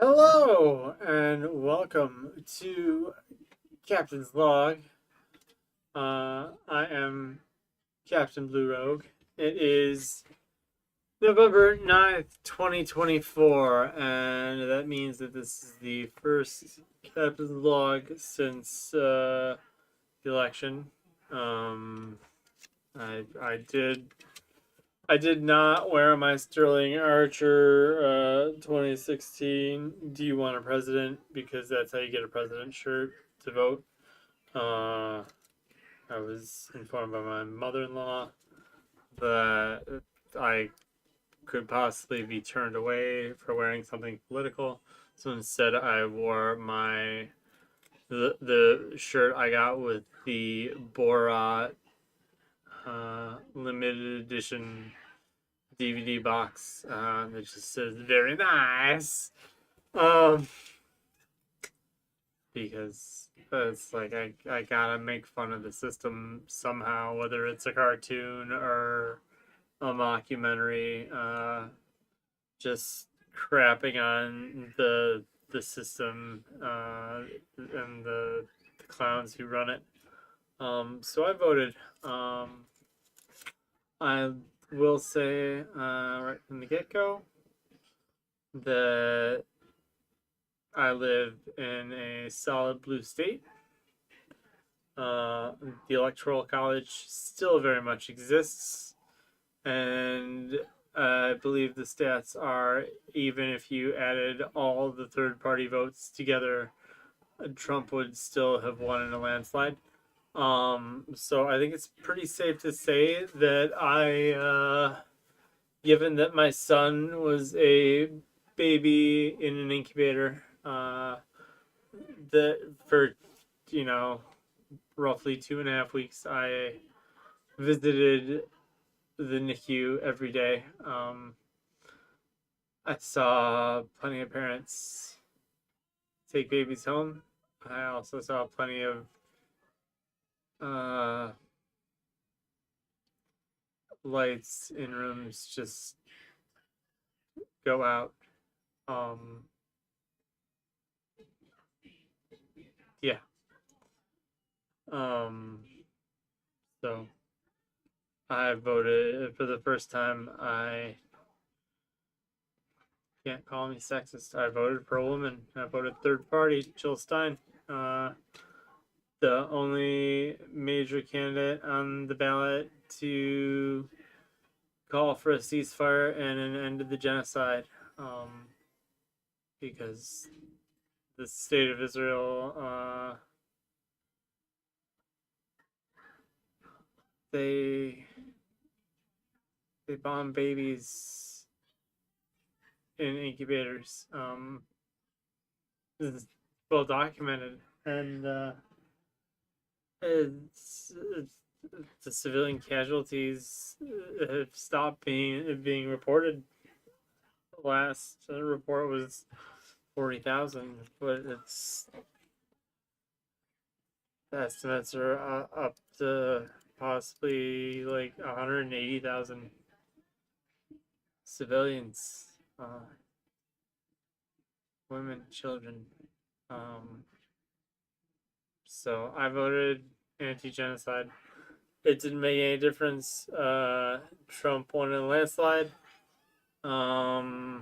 Hello and welcome to Captain's Log. I am Captain Blue Rogue. It is November 9th, 2024, and that means that this is the first Captain's Log since the election. Um, I did not wear my Sterling Archer 2016 Do You Want a President, because that's how you get a president shirt to vote. I was informed by my mother-in-law that I could possibly be turned away for wearing something political. So instead I wore the shirt I got with the Borat limited edition DVD box that just says very nice. Um, because it's like I gotta make fun of the system somehow, whether it's a cartoon or a mockumentary, just crapping on the system and the clowns who run it. So I voted. I will say right from the get go that I live in a solid blue state. The Electoral College still very much exists, and I believe the stats are, even if you added all the third party votes together, Trump would still have won in a landslide. So I think it's pretty safe to say that given that my son was a baby in an incubator, that for, you know, roughly 2.5 weeks, I visited the NICU every day. I saw plenty of parents take babies home. I also saw plenty of lights in rooms just go out. Yeah. So I voted for the first time. I can't call me sexist. I voted for a woman. I voted third party, Jill Stein. The only major candidate on the ballot to call for a ceasefire and an end to the genocide, because the state of Israel, they bomb babies in incubators. This is well documented, and it's the civilian casualties have stopped being reported. The last report was 40,000, but the estimates are up to possibly like 180,000 civilians, women, children. So I voted anti-genocide. It didn't make any difference. Trump won in a landslide. Yeah,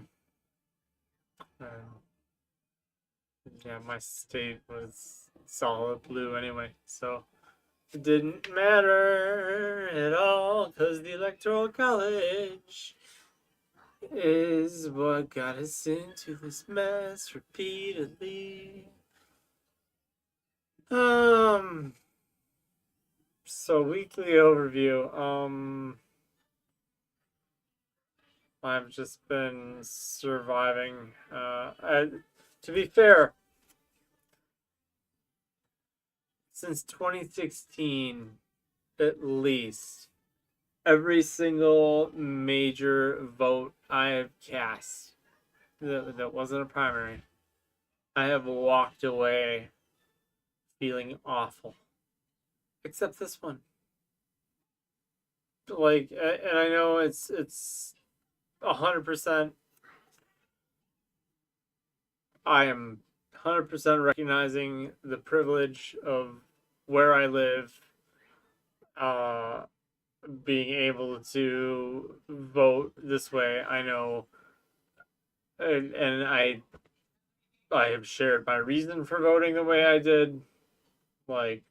my state was solid blue anyway, so it didn't matter at all, because the Electoral College is what got us into this mess repeatedly. So weekly overview. I've just been surviving. To be fair, since 2016, at least, every single major vote I have cast that wasn't a primary, I have walked away feeling awful. Except this one. Like, and I know it's 100% I am 100% recognizing the privilege of where I live, uh, being able to vote this way. I know, and I have shared my reason for voting the way I did. Like,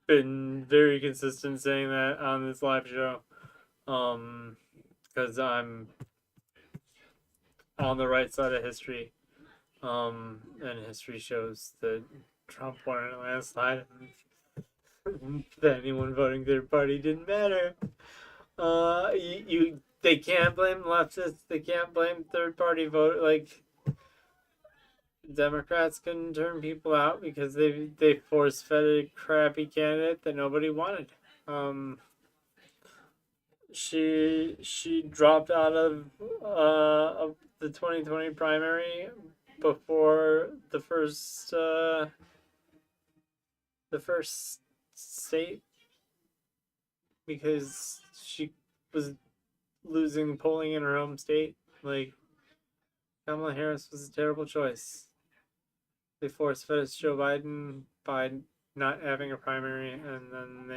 been very consistent saying that on this live show. Because I'm on the right side of history. And history shows that Trump won in a landslide. That anyone voting third party didn't matter. They can't blame leftists. They can't blame third party vote. Like, Democrats couldn't turn people out because they force fed a crappy candidate that nobody wanted. Um, she dropped out of the 2020 primary before the first state, because she was losing polling in her home state. Like, Kamala Harris was a terrible choice. They force fed Joe Biden by not having a primary, and then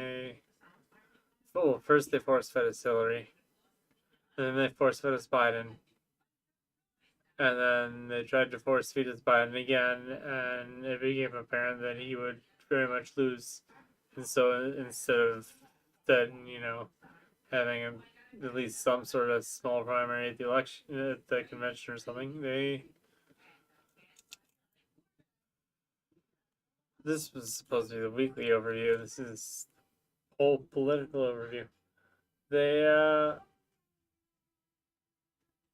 first they force fed Hillary, and then they force fed Biden, and then they tried to force feed Biden again, and it became apparent that he would very much lose. And so instead of then, having at least some sort of small primary at the election, at the convention or something, this was supposed to be the weekly overview. This is whole political overview. They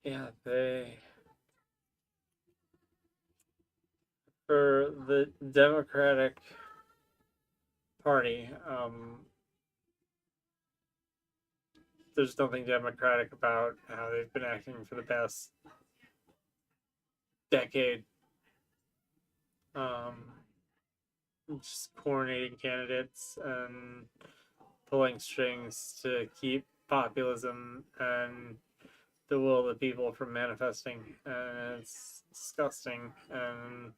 yeah, they for the Democratic Party, there's nothing democratic about how they've been acting for the past decade. Um, just coordinating candidates and pulling strings to keep populism and the will of the people from manifesting. And it's disgusting. And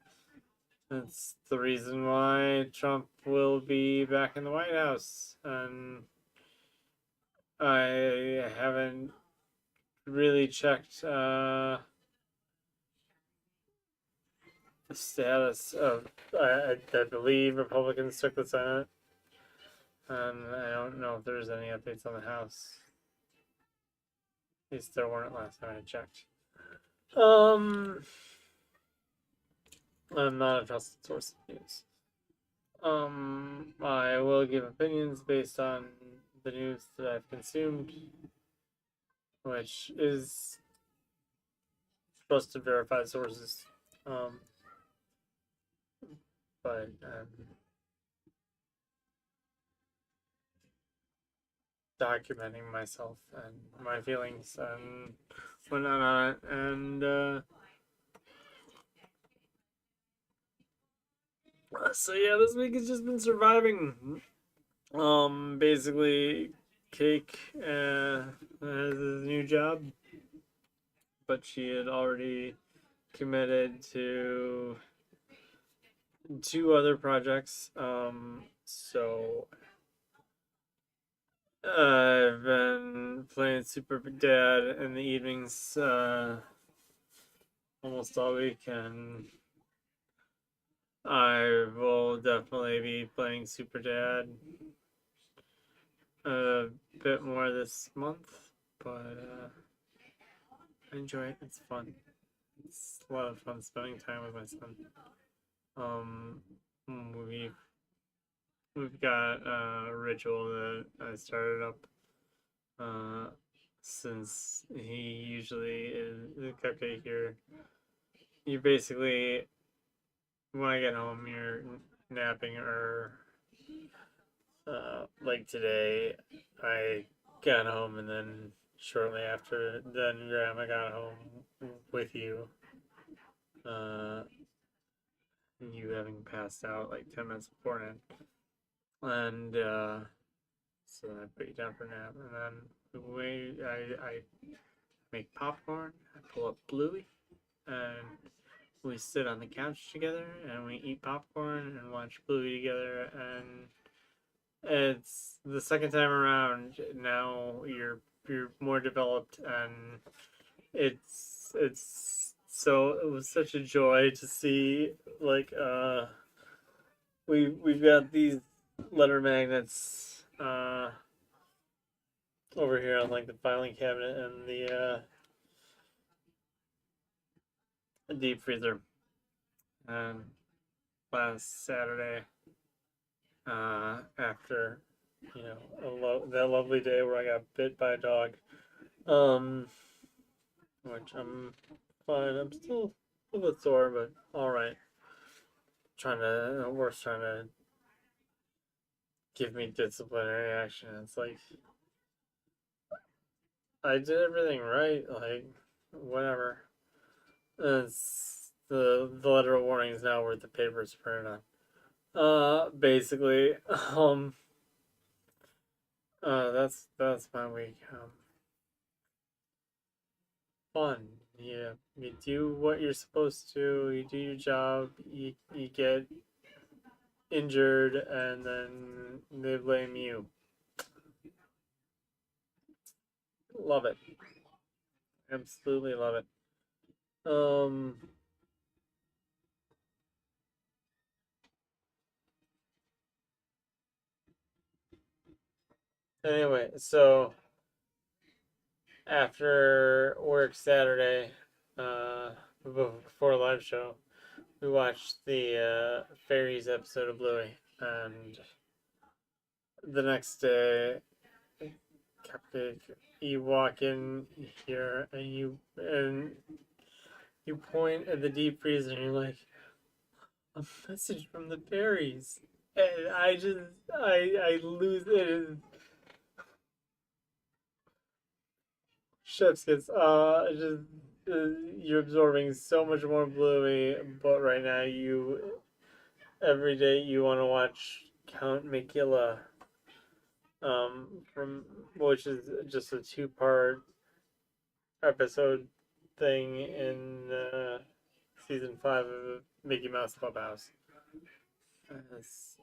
it's the reason why Trump will be back in the White House. And I haven't really checked the status of. I believe Republicans took the Senate, and I don't know if there's any updates on the House. At least there weren't last time I checked. I'm not a trusted source of news. I will give opinions based on the news that I've consumed, which is trusted, verified sources. Um, but documenting myself and my feelings and whatnot on it. And so yeah, this week has just been surviving. Basically, Cake has his new job, but she had already committed to two other projects. So I've been playing Super Dad in the evenings almost all week, and I will definitely be playing Super Dad a bit more this month, but I enjoy it. It's fun. It's a lot of fun spending time with my son. Um, we've got a ritual that I started up since he usually is the cupcake. You basically, when I get home, you're napping, or like today, I got home, and then shortly after, then Grandma got home with you. Uh, you having passed out like 10 minutes beforehand. And so then I put you down for a nap. And then I make popcorn. I pull up Bluey. and we sit on the couch together and we eat popcorn and watch Bluey together. And it's the second time around. Now you're more developed, and it's so it was such a joy to see, like, we've got these letter magnets over here on, like, the filing cabinet and the deep freezer. And last Saturday, after, that lovely day where I got bit by a dog, um, which I'm fine. I'm still a little bit sore, but all right. Trying to give me disciplinary action. It's like I did everything right. Like, whatever. It's the letter of warning is now where the paper's printed on. Basically, that's my week. Fun. Yeah, you do what you're supposed to. You do your job. You get injured, and then they blame you. Love it. Absolutely love it. Um. Anyway, so after work Saturday, before a live show, we watched the Fairies episode of Bluey, and the next day, Cupcake, you walk in here and you point at the deep freeze and you're like, a message from the fairies, and I lose it. Chef's kiss. Just you're absorbing so much more Bluey, but right now every day you want to watch Count Makilla, from which is just a two-part episode thing in season 5 of Mickey Mouse Clubhouse.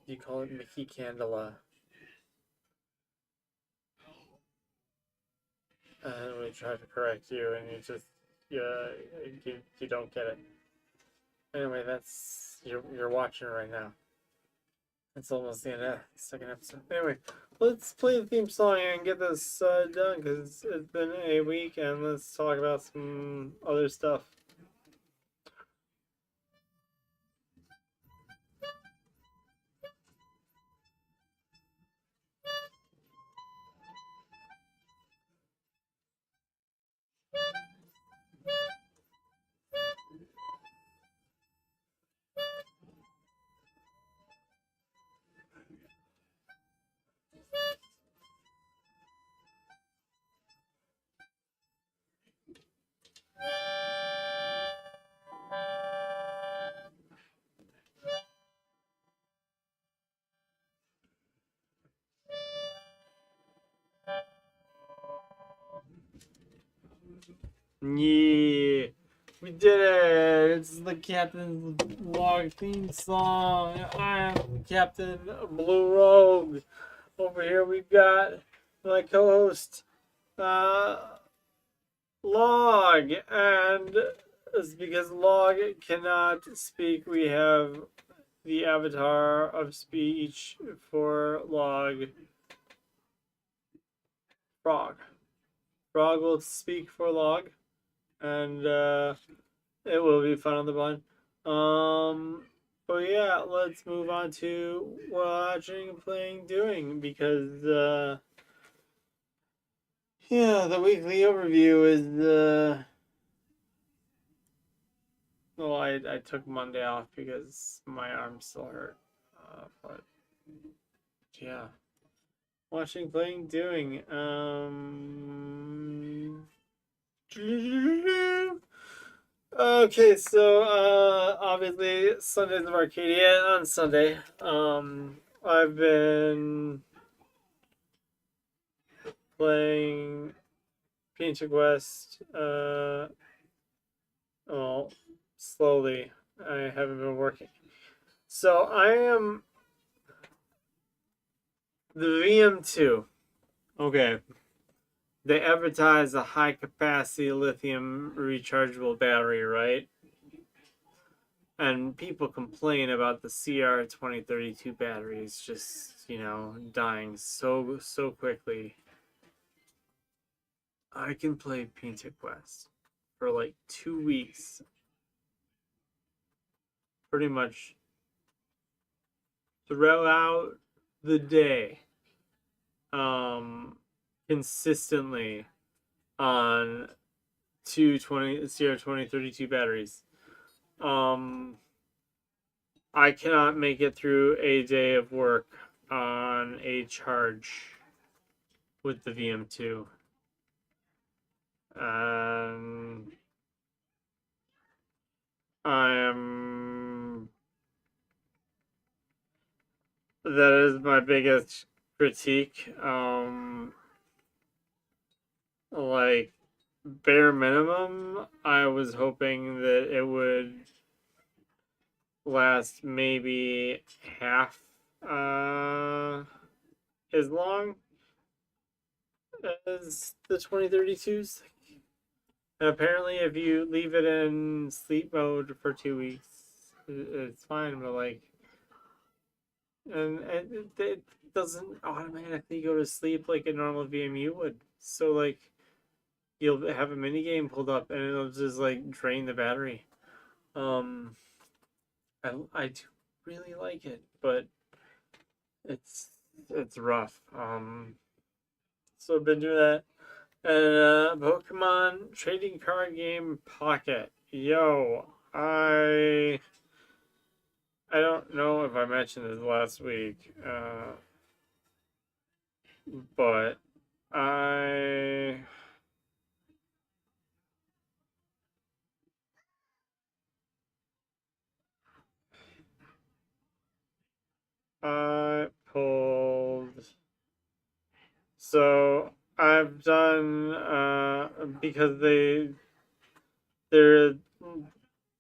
You call it Mickey Candela. And we try to correct you, and you don't get it. Anyway, you're watching it right now. It's almost the end of the second episode. Anyway, let's play the theme song and get this done, because it's been a week, and let's talk about some other stuff. Yeah, we did it! It's the Captain's Log theme song. I'm Captain Blue Rogue. Over here we've got my co-host, Log, and it's because Log cannot speak, we have the avatar of speech for Log, Frog. Frog will speak for Log, and it will be fun on the bun. But yeah, let's move on to watching, playing, doing, because yeah, the weekly overview is well, I took Monday off because my arm still hurt. But yeah, watching, playing, doing. Okay, so obviously Sundays of Arcadia on Sunday. I've been playing Painted West Well, slowly. I haven't been working. So I am the VM2. Okay. They advertise a high capacity lithium rechargeable battery, right? And people complain about the CR2032 batteries just, dying so quickly. I can play Painted Quest for like 2 weeks, pretty much throughout the day, um, consistently on 220 CR2032 batteries. Um, I cannot make it through a day of work on a charge with the VM2. Um, I am. That is my biggest critique. Like bare minimum, I was hoping that it would last maybe half as long as the 2032s. And apparently, if you leave it in sleep mode for 2 weeks, it's fine. But like, and it doesn't automatically go to sleep like a normal VMU would. So like, you'll have a mini game pulled up, and it'll just like drain the battery. Um, I do really like it, but it's it's rough. So I've been doing that. And Pokemon trading card game Pocket. Yo, I don't know if I mentioned this last week, but I I pulled. So I've done because their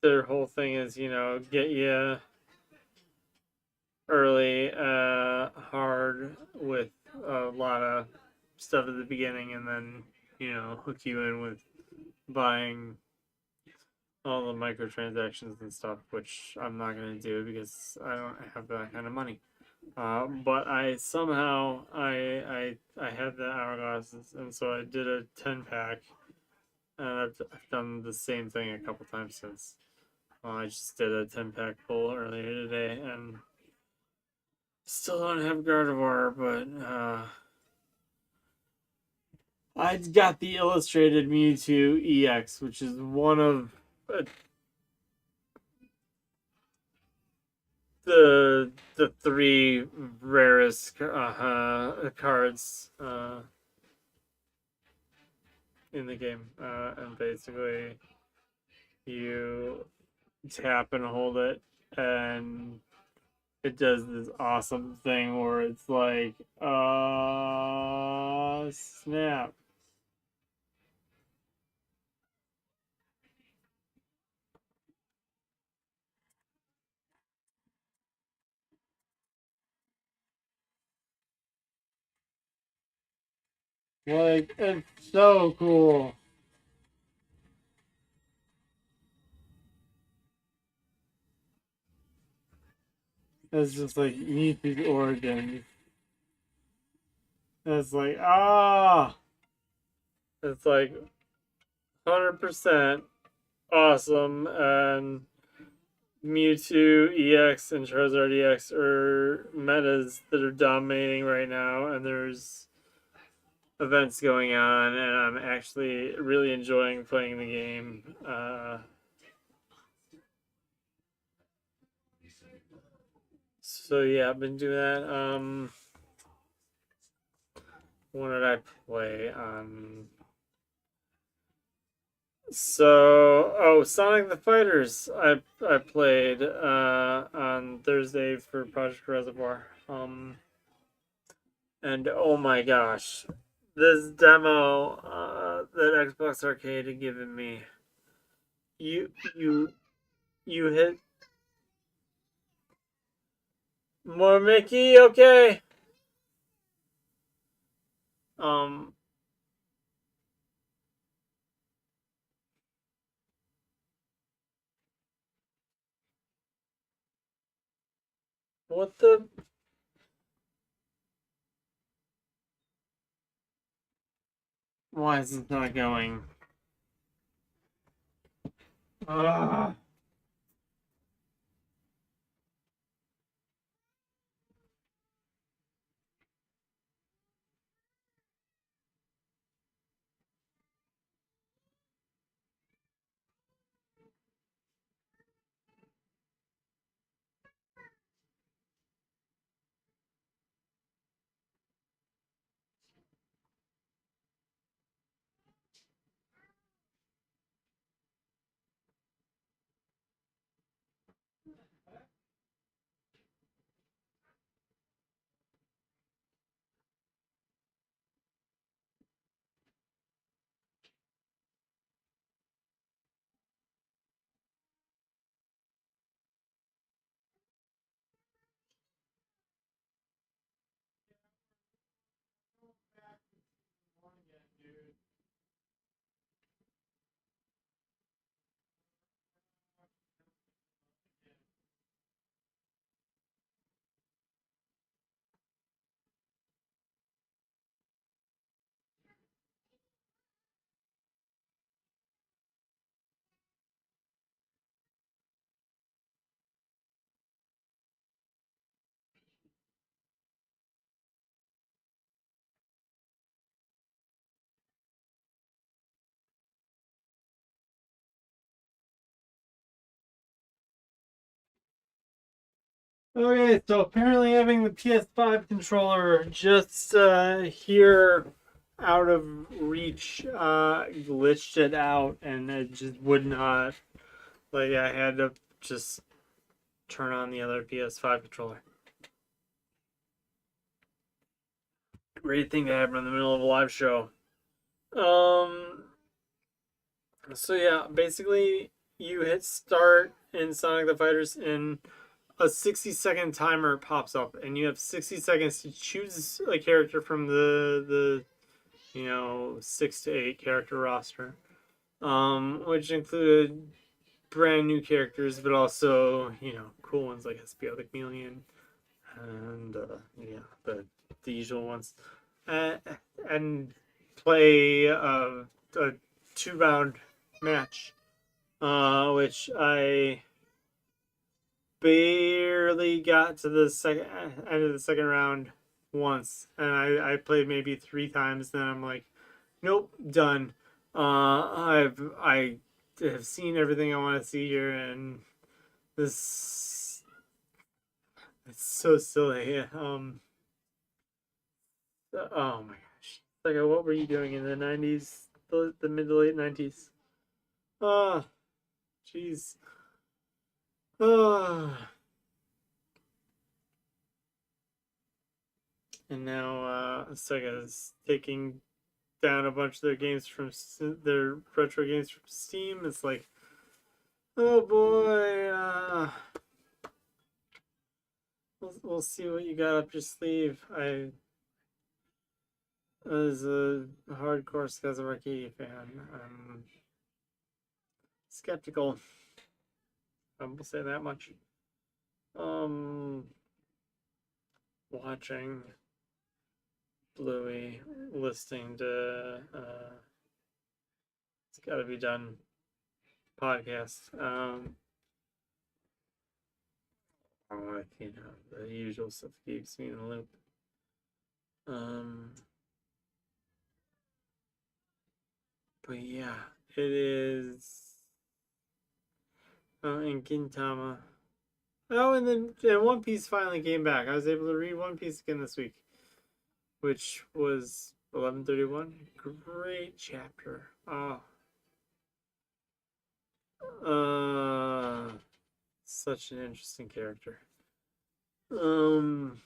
their whole thing is get you early hard with a lot of stuff at the beginning, and then hook you in with buying all the microtransactions and stuff, which I'm not gonna do because I don't have that kind of money. But I somehow I had the hourglasses, and so I did a 10 pack, and I've done the same thing a couple times since. I just did a 10 pack pull earlier today, and still don't have Gardevoir, but I got the illustrated Mewtwo EX, which is one of the three rarest cards in the game, and basically you tap and hold it, and it does this awesome thing where it's like, snap. Like, it's so cool. It's just like Mewtwo's origin. It's like, it's like 100% awesome, and Mewtwo EX and Charizard EX are metas that are dominating right now, and there's events going on, and I'm actually really enjoying playing the game. So yeah, I've been doing that. What did I play on? Sonic the Fighters. I played on Thursday for Project Reservoir. And oh my gosh, this demo that Xbox Arcade had given me. you hit more Mickey. Okay. Um. What the? Why is it not going? Ah. Okay, so apparently having the PS5 controller just here out of reach glitched it out, and it just would not. Like, I had to just turn on the other PS5 controller. Great thing to happen in the middle of a live show. Um. So yeah, basically you hit start in Sonic the Fighters, and a 60-second timer pops up, and you have 60 seconds to choose a character from the 6 to 8 character roster, which included brand new characters, but also cool ones like Espio the Chameleon and yeah, the usual ones, uh, and play a 2 round match, which I barely got to the second end of the second round once, and I played maybe 3 times. Then I'm like, nope, done. I have seen everything I want to see here, and this it's so silly. Oh my gosh, like what were you doing in the '90s, the mid to late '90s? Ah, jeez. Ah. And now Sega is taking down a bunch of their games from their retro games from Steam. It's like, oh boy, we'll see what you got up your sleeve. I, as a hardcore Skaza Arcade fan, I'm skeptical. I will say that much. Um, Watching Bluey listening to it's got to be done podcast. The usual stuff keeps me in the loop. Um, but yeah, it is. Oh, and Gintama. Oh, and then One Piece finally came back. I was able to read One Piece again this week, which was 1131. Great chapter. Oh, such an interesting character. Um,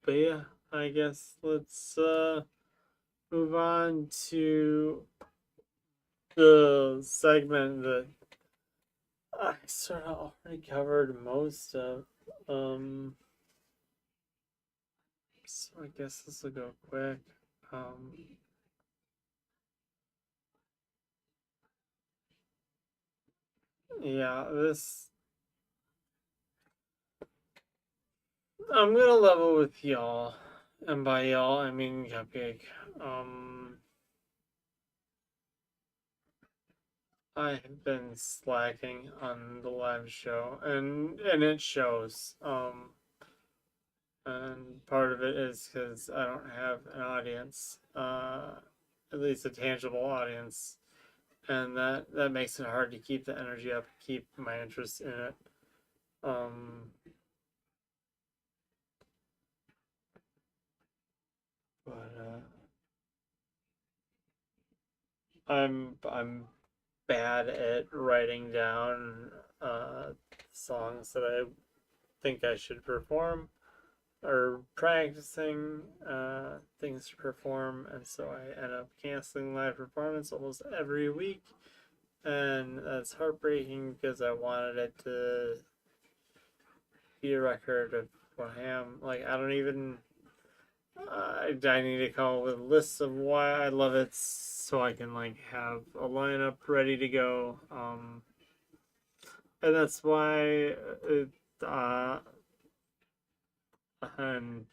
but yeah, I guess let's move on to the segment that I sort of already covered most of. Um, so I guess this will go quick. Um, yeah, this I'm gonna level with y'all, and by y'all I mean Cupcake. Um, I have been slacking on the live show, and it shows. And part of it is because I don't have an audience, at least a tangible audience, and that makes it hard to keep the energy up, keep my interest in it. Um, but I'm bad at writing down songs that I think I should perform or practicing things to perform, and so I end up canceling live performance almost every week, and that's heartbreaking because I wanted it to be a record of what I am. Like I don't even. I need to come up with lists of why I love it, so I can like have a lineup ready to go. And that's why and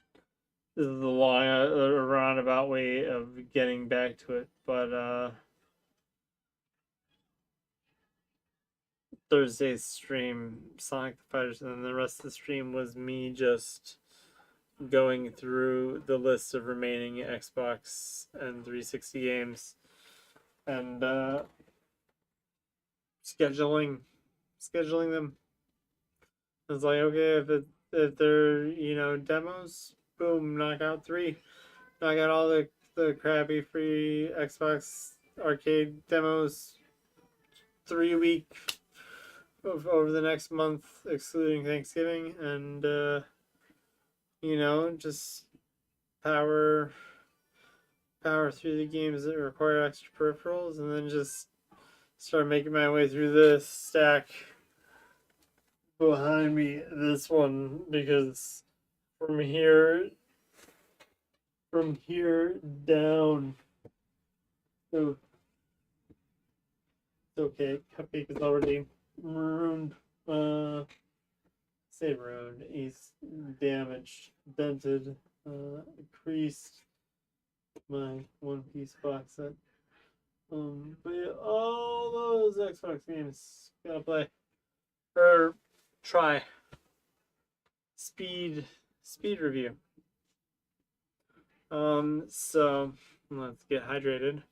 this is the long roundabout way of getting back to it. But Thursday's stream, Sonic the Fighters, and then the rest of the stream was me just going through the list of remaining Xbox and 360 games and scheduling scheduling them. It's like okay, if they're demos, boom, knock out three, knock out all the crappy free Xbox arcade demos 3 week over the next month, excluding Thanksgiving, and just power power through the games that require extra peripherals, and then just start making my way through this stack behind me, this one, because from here down. Oh, it's okay. Cupcake is already ruined. Say ruined. He's damaged, dented, creased my One Piece box set. But yeah, all those Xbox games gotta play or try. Speed review. So let's get hydrated.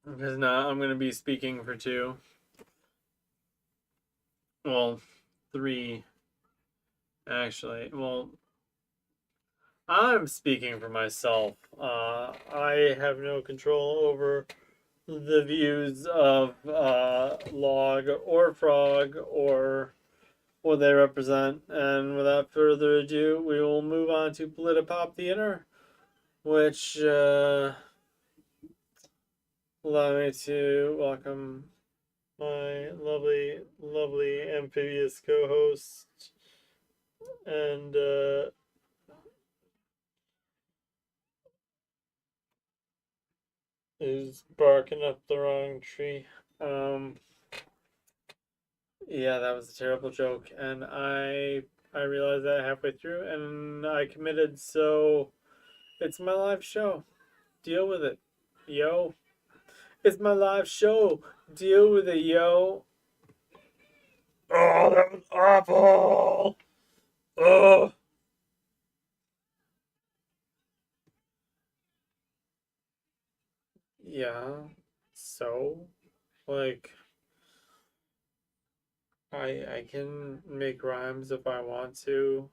Because now I'm gonna be speaking for two. Well, three actually. Well, I'm speaking for myself. I have no control over the views of Log or Frog or what they represent. And without further ado, we will move on to Politipop Theater, which allow me to welcome my lovely, lovely amphibious co-host and who's barking up the wrong tree. Um, yeah, that was a terrible joke, and I realized that halfway through, and I committed. So it's my live show. Deal with it, yo. It's my live show. Deal with it, yo. Oh, that was awful. Oh, yeah. So, like, I can make rhymes if I want to.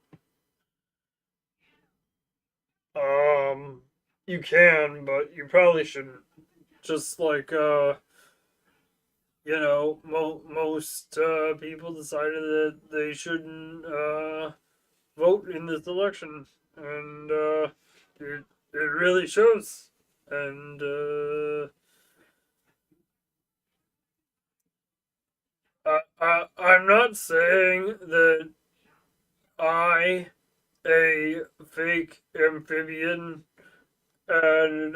Um, you can, but you probably shouldn't. Just like most people decided that they shouldn't vote in this election, and it really shows. And I'm not saying that I, a fake amphibian, and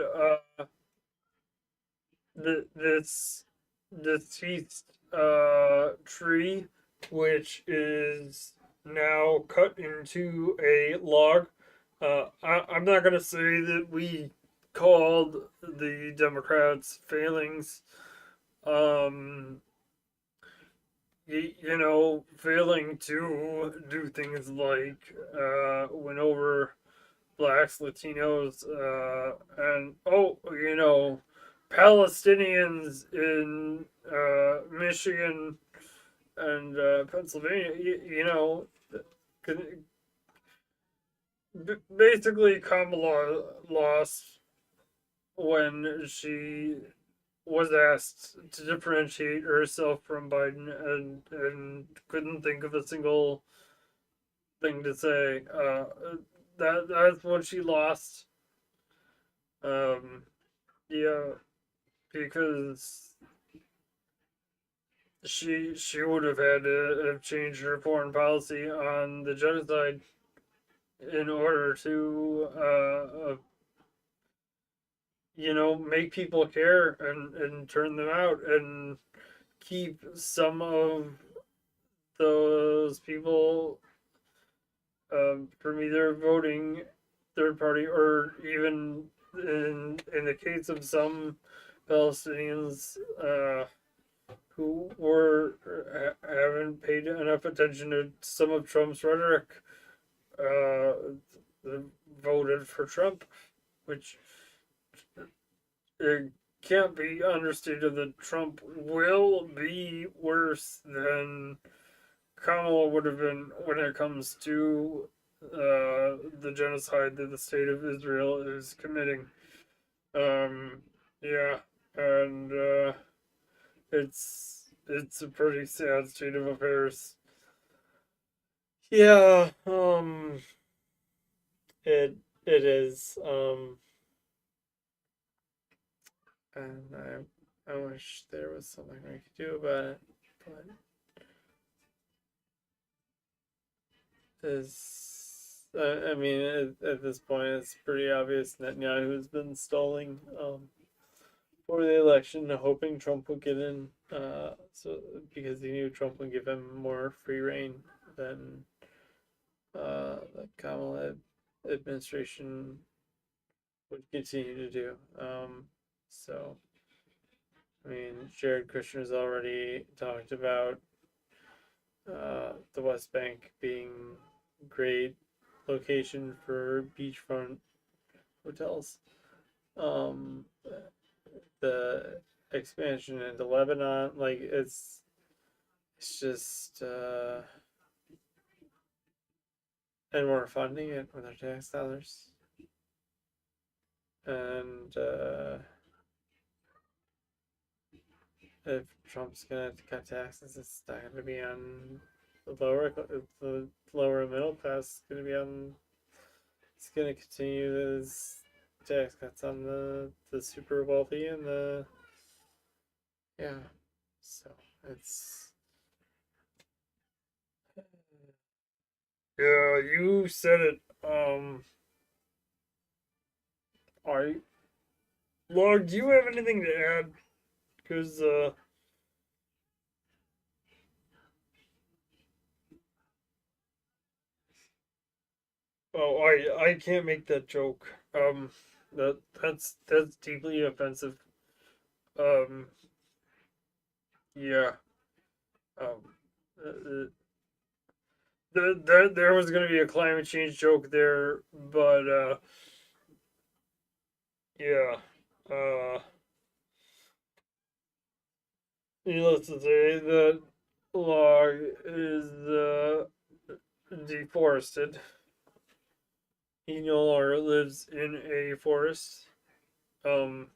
this deceased tree, which is now cut into a log. I'm not gonna say that we called the Democrats failings. Um, failing to do things like win over blacks, Latinos, and Palestinians in Michigan and Pennsylvania. Basically, Kamala lost when she was asked to differentiate herself from Biden and couldn't think of a single thing to say. That's when she lost. Um, yeah, because she would have had to have changed her foreign policy on the genocide in order to make people care and turn them out and keep some of those people from either voting third party or even in the case of some Palestinians who haven't paid enough attention to some of Trump's rhetoric, uh, voted for Trump, which it can't be understated that Trump will be worse than Kamala would have been when it comes to the genocide that the state of Israel is committing. Um, yeah, and it's a pretty sad state of affairs. Yeah, it is. And I wish there was something we could do about it, but is I mean, at this point, it's pretty obvious Netanyahu's been stalling for the election, hoping Trump would get in. So because he knew Trump would give him more free reign than the Kamala administration would continue to do. So I mean, Jared Kushner's already talked about the West Bank being a great location for beachfront hotels. Um, the expansion into Lebanon, like it's just and we're funding it with our tax dollars. And if Trump's gonna cut taxes, it's not gonna be on the lower middle class. It's gonna be on. It's gonna continue this tax cuts on the super wealthy and the yeah. So it's yeah. You said it. I Log. Do you have anything to add? Because oh, I can't make that joke. That's deeply offensive. Um, yeah. Um, there was gonna be a climate change joke there, but yeah. Uh, Needless to say, that log is deforested. He no longer lives in a forest. Um,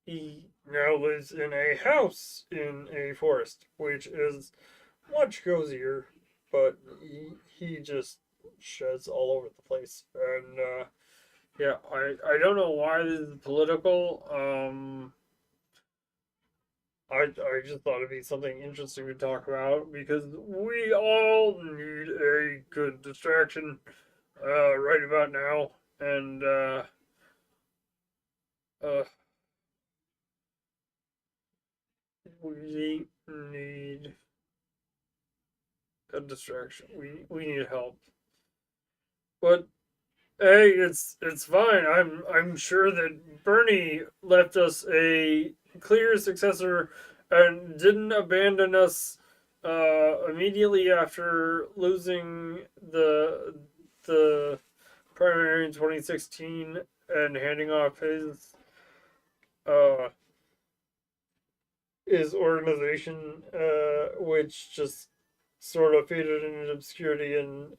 he now lives in a house in a forest, which is much cozier, but he just sheds all over the place. And Yeah, I don't know why this is political. I just thought it'd be something interesting to talk about because we all need a good distraction right about now, and uh, we need a distraction. We need help, but hey, it's fine. I'm sure that Bernie left us a clear successor and didn't abandon us immediately after losing the primary in 2016 and handing off uh his organization, which just sort of faded into obscurity and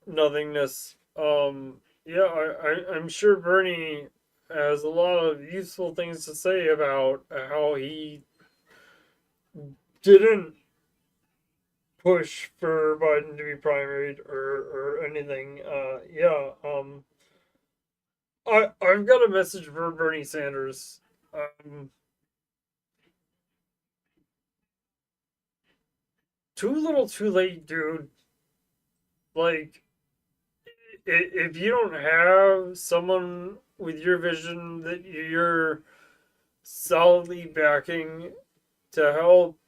nothingness. Yeah, I'm sure Bernie has a lot of useful things to say about how he didn't push for Biden to be primaried or anything. Yeah. I've got a message for Bernie Sanders. Um, Too little, too late, dude. Like, if you don't have someone with your vision that you're solidly backing to help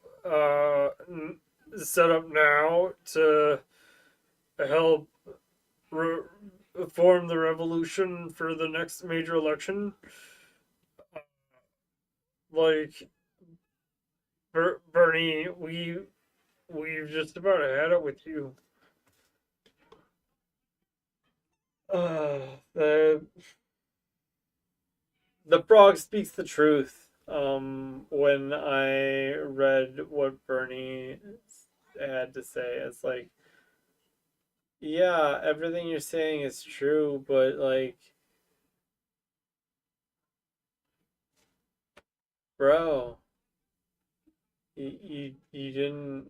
set up now to help re- form the revolution for the next major election, like Bernie, we've just about had it with you. Uh, the the frog speaks the truth. When I read what Bernie had to say, it's like, yeah, everything you're saying is true, but like, bro, you didn't.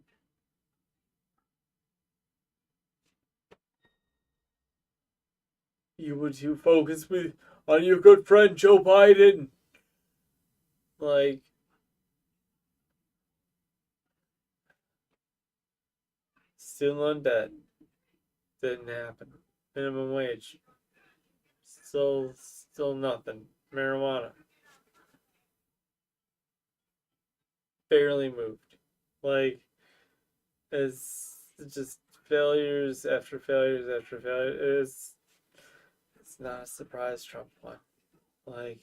You were too focused with on your good friend Joe Biden. Like, student loan debt didn't happen. Minimum wage still nothing. Marijuana barely moved. Like, it's just failures after failures after failures. It's not a surprise Trump won. Like,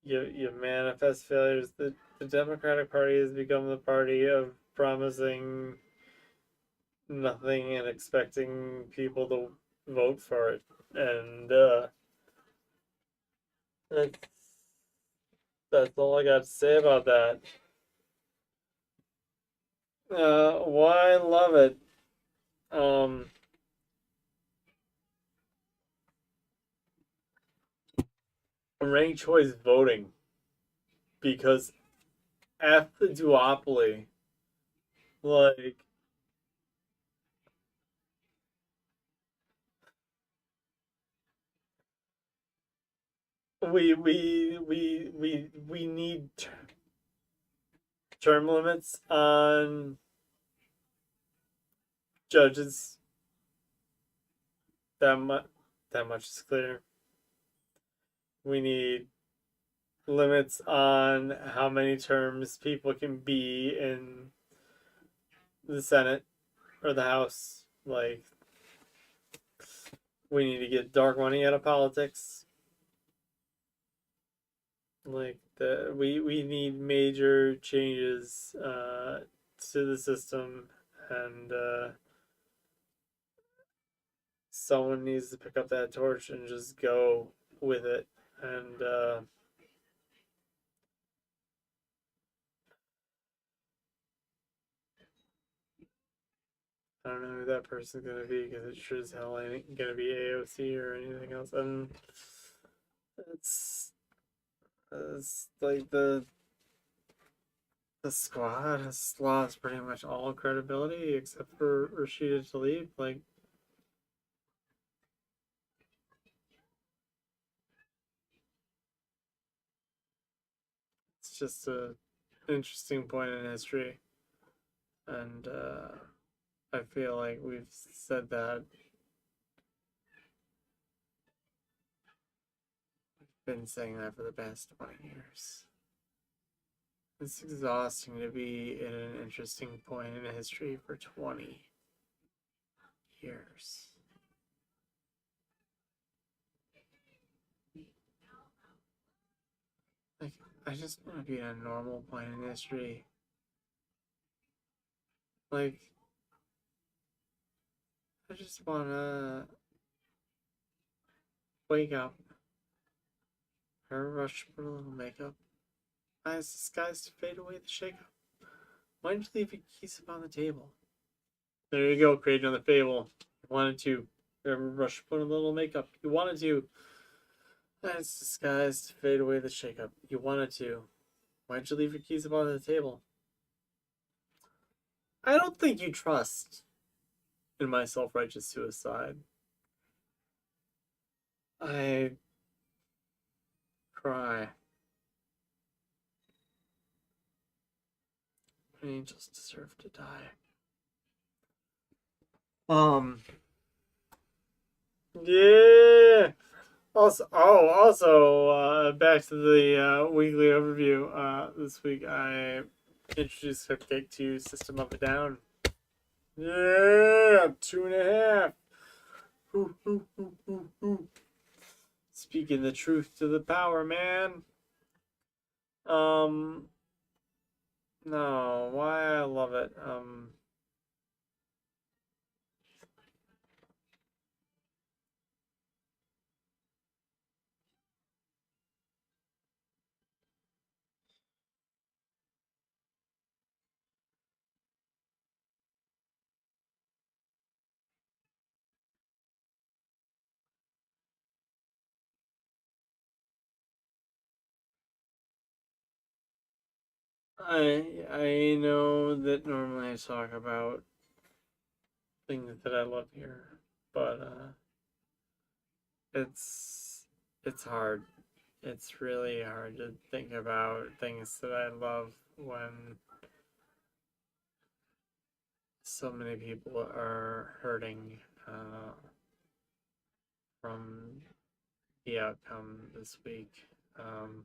you manifest failures. The Democratic Party has become the party of promising nothing and expecting people to vote for it. And that's, that's all I got to say about that. Why I love it. Um, Ranked choice voting because F the duopoly. Like, we need term limits on judges. That much that much is clear. We need limits on how many terms people can be in the Senate or the House. Like, we need to get dark money out of politics. Like, we need major changes to the system, and someone needs to pick up that torch and just go with it. And I don't know who that person's gonna be because it sure as hell ain't gonna be AOC or anything else. And it's it's like the squad has lost pretty much all credibility except for Rashida Tlaib. Like, it's just a interesting point in history, and I feel like we've said that, been saying that for the past 20 years. It's exhausting to be in an interesting point in history for 20 years. Like, I just want to be in a normal point in history. Like, I just want to wake up, hair rush, put a little makeup, eyes disguised to fade away the shakeup. Why did you leave your keys upon the table? There you go, create another fable. You wanted to. Hair rush, put a little makeup. You wanted to. Eyes disguised to fade away the shakeup. You wanted to. Why'd you leave your keys upon the table? I don't think you trust in my self-righteous suicide. I cry. Angels deserve to die. Yeah. Also, back to the weekly overview. This week I introduced Cupcake to System of a Down. Yeah, 2.5. Ooh, ooh, ooh, ooh, ooh. Speaking the truth to the power, man. No, why I love it. I know that normally I talk about things that I love here, but it's hard. It's really hard to think about things that I love when so many people are hurting from the outcome this week. Um,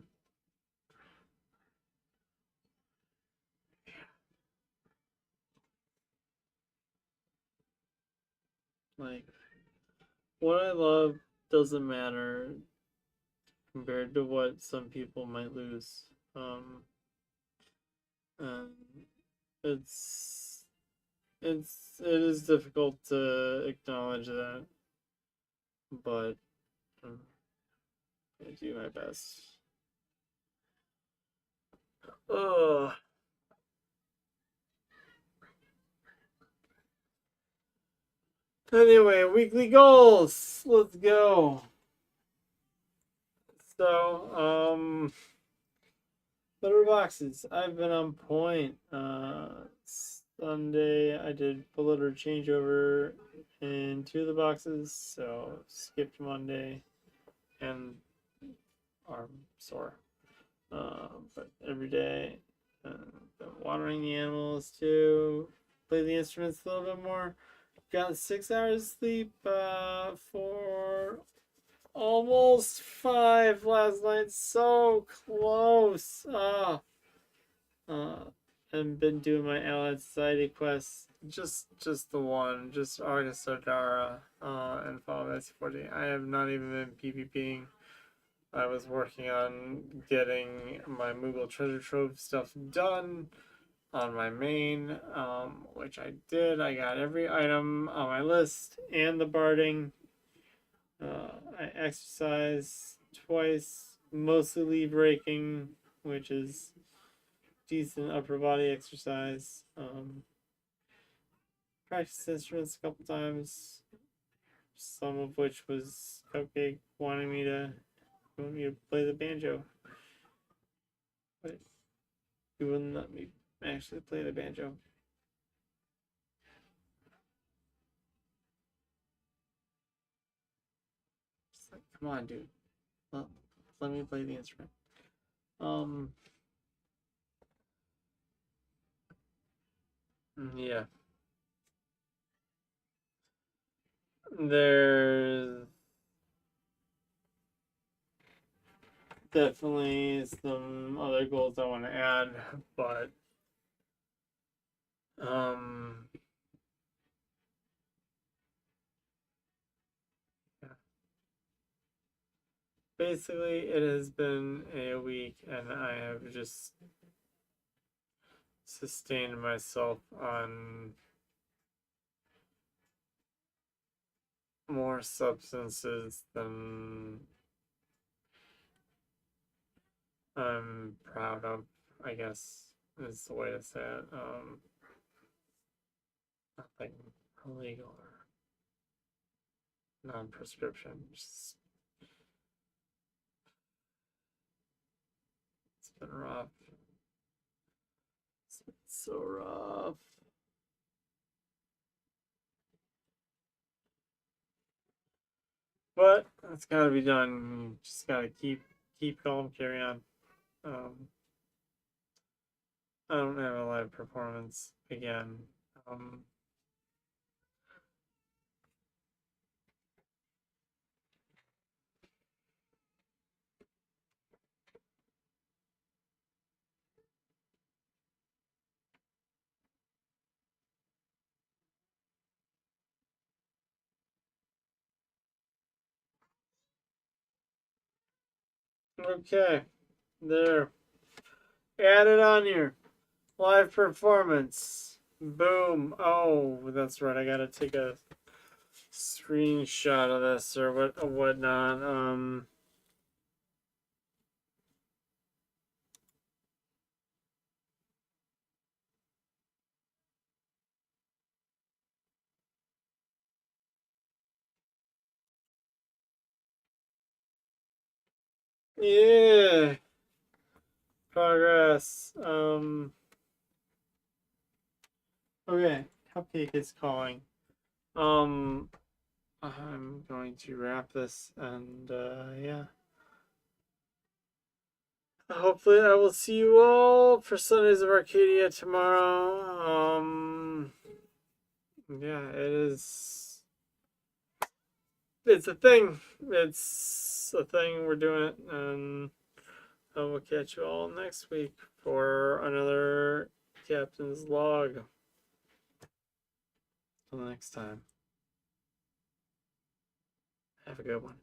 like, what I love doesn't matter compared to what some people might lose. And it's it is difficult to acknowledge that, but um, I do my best. Ugh. Anyway, weekly goals. Let's go. So, litter boxes. I've been on point. Sunday I did full litter changeover in 2 of the boxes, so skipped Monday and arm sore. But every day, been watering the animals too. Play the instruments a little bit more. Got 6 hours sleep for almost 5 last night. So close. And been doing my Allied Society quests. Just the one. Just Argus Odara and Final Fantasy 14. I have not even been PvPing. I was working on getting my Moogle treasure trove stuff done on my main, which I did. I got every item on my list and the barding. I exercise twice, mostly leave raking, which is decent upper body exercise. Practice instruments a couple times, some of which was Cupcake wanting me to play the banjo, but he wouldn't let me actually play the banjo. Just like, come on, dude, let me play the instrument. Yeah. There's definitely some other goals I want to add, but um yeah. Basically it has been a week and I have just sustained myself on more substances than I'm proud of, I guess is the way to say it. Nothing illegal or non-prescription. Just, it's been rough. It's been so rough. But it's got to be done. Just got to keep going, carry on. Um, I don't have a live performance again. Um, okay, there. Add it on here. Live performance. Boom. Oh, that's right. I gotta take a screenshot of this or whatnot. Yeah. Progress. Okay. Cupcake is calling. Um, I'm going to wrap this and yeah. Hopefully I will see you all for Sundays of Arcadia tomorrow. Yeah, it's a thing. It's a thing. We're doing it, and I will catch you all next week for another Captain's Log. Till next time. Have a good one.